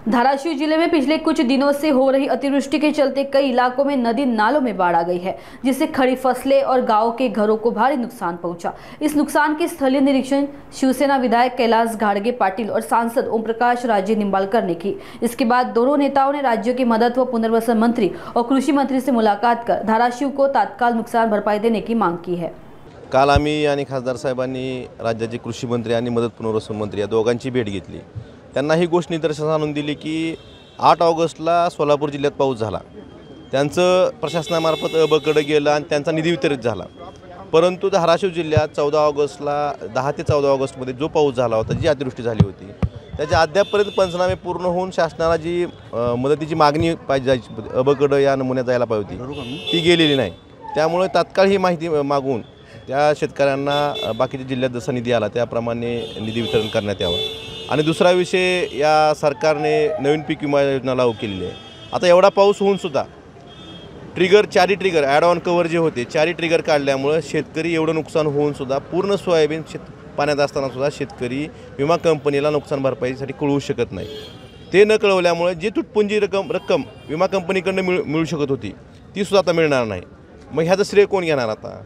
धाराशिव जिले में पिछले कुछ दिनों से हो रही अतिवृष्टि के चलते कई इलाकों में नदी नालों में बाढ़ आ गई है, जिससे खड़ी फसलें और गांव के घरों को भारी नुकसान पहुंचा। इस नुकसान के स्थलीय निरीक्षण शिवसेना विधायक कैलाश घाड़गे पाटिल और सांसद ओम प्रकाश राजे निंबालकर ने की। इसके बाद दोनों नेताओं ने राज्यों की मदद व पुनर्वसन मंत्री और कृषि मंत्री से मुलाकात कर धाराशिव को तात्काल नुकसान भरपाई देने की मांग की है। काल आम्ही आणि खासदार साहेबांनी राज्याचे कृषी मंत्री आणि मदत पुनर्वसन मंत्री या दोघांची भेट घेतली। त्यांना ही गोष्ट निदर्शनास आणून दिली की 8 ऑगस्टला सोलापूर जिल्ह्यात पाऊस झाला, त्यांचं प्रशासनामार्फत अबकडे गेलं आणि त्यांचा निधी वितरित झाला। परंतु धाराशिव जिल्ह्यात 14 ऑगस्टला 10 ते 14 ऑगस्टमध्ये जो पाऊस झाला होता, जी अतिवृष्टी झाली होती, त्याच्या अद्यापपर्यंत पंचनामे पूर्ण होऊन शासनाला जी मदतीची मागणी पाहिजे अबकडे या नमुन्यात जायला पाहिजे होती, ती गेलेली नाही। त्यामुळे तात्काळ ही माहिती मागून त्या शेतकऱ्यांना बाकीच्या जिल्ह्यात जसा निधी आला त्याप्रमाणे निधी वितरण करण्यात यावं। आणि दुसरा विषय, या सरकारने नवीन पीक विमा योजना लागू केलेली आहे। आता एवढा पाऊस होऊन सुद्धा चारी ट्रिगर ॲड ऑन कव्हर जे होते, चारी ट्रिगर काढल्यामुळे शेतकरी एवढं नुकसान होऊन सुद्धा पूर्ण सोयाबीन पाण्यात असताना सुद्धा शेतकरी विमा कंपनीला नुकसान भरपाईसाठी कळवू शकत नाही। ते न कळवल्यामुळे जी तुटपुंजी रक्कम विमा कंपनीकडून मिळू शकत होती, ती सुद्धा आता मिळणार नाही। मग ह्याचं श्रेय कोण घेणार आता?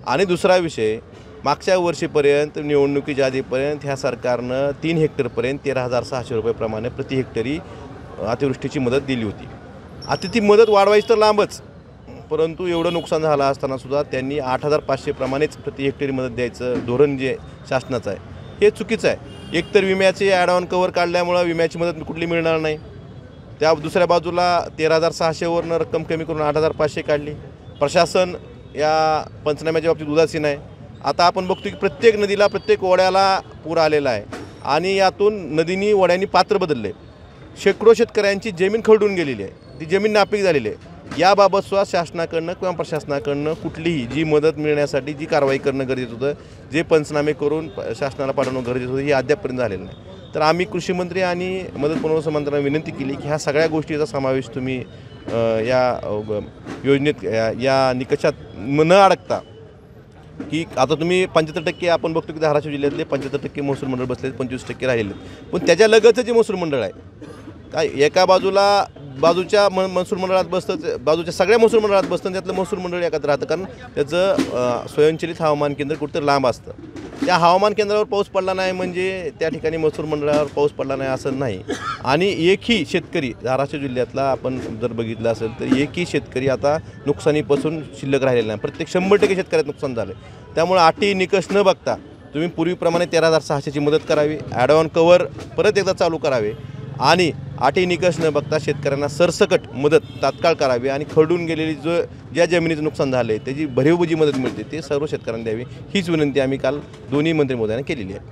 आणि दुसरा विषय, मागच्या वर्षीपर्यंत निवडणुकीच्या आधीपर्यंत ह्या सरकारनं 3 हेक्टरपर्यंत 13,600 रुपये प्रति हेक्टरी अतिवृष्टीची मदत दिली होती। आता ती मदत वाढवायची तर लांबच, परंतु एवढं नुकसान झालं असताना सुद्धा त्यांनी 8,500 प्रमाणेच प्रति हेक्टरी मदत द्यायचं धोरण जे शासनाचं आहे, हे चुकीचं आहे। एकतर विम्याचे ॲड ऑन कव्हर काढल्यामुळं विम्याची मदत कुठली मिळणार नाही, त्या दुसऱ्या बाजूला 13,600वरनं रक्कम कमी करून 8,500 काढली। प्रशासन या पंचनाम्याच्या बाबतीत उदासीन आहे। आता आपण बघतो की प्रत्येक नदीला, प्रत्येक ओढ्याला पूर आलेला आहे आणि यातून नदीनी ओढ्यांनी पात्र बदलले। शेकडो शेतकऱ्यांची जमीन खरडून गेलेली आहे, ती जमीन नापीक झालेली आहे। याबाबत सुद्धा शासनाकडनं किंवा प्रशासनाकडनं कुठलीही जी मदत मिळण्यासाठी जी कारवाई करणं गरजेचं होतं, जे पंचनामे करून शासनाला पाठवणं गरजेचं होतं, हे अद्यापपर्यंत झालेलं नाही। तर आम्ही कृषी मंत्री आणि मदत पुनर्वसन मंत्र्यांना विनंती केली की ह्या सगळ्या गोष्टीचा समावेश तुम्ही या योजनेत या निकषात न अडकता, की आता तुम्ही 75% आपण बघतो की धाराशिव जिल्ह्यातले 75% महसूल मंडळ बसले, 25% राहिले। पण त्याच्या लगतचं जे महसूल मंडळ आहे, काय एका बाजूच्या महसूल मंडळात बसतं, बाजूच्या सगळ्या महसूल मंडळात बसतं, त्यातलं महसूल मंडळ एकत्र राहतं, कारण त्याचं स्वयंचलित हवामान केंद्र कुठं लांब असतं। त्या हवामान केंद्रावर पाऊस पडला नाही म्हणजे त्या ठिकाणी महसूल मंडळावर पाऊस पडला नाही असं नाही। आणि एकही शेतकरी धाराशिव जिल्ह्यातला आपण जर बघितलं असेल तर एकही शेतकरी आता नुकसानीपासून शिल्लक राहिलेला नाही, प्रत्येक 100% शेतकऱ्यात नुकसान झालं। त्यामुळे अटी निकष न बघता तुम्ही पूर्वीप्रमाणे 13,600ची मदत करावी, ॲड ऑन कव्हर परत एकदा चालू करावे आणि अटी निकष न बघता शेतकऱ्यांना सरसकट मदत तात्काळ करावी आणि खरडून गेलेली ज्या जमिनीचं नुकसान झालं आहे त्याची भरीव जी मदत मिळते ते सर्व शेतकऱ्यांना द्यावी, हीच विनंती आम्ही काल दोन्ही मंत्री महोदयांना केलेली आहे।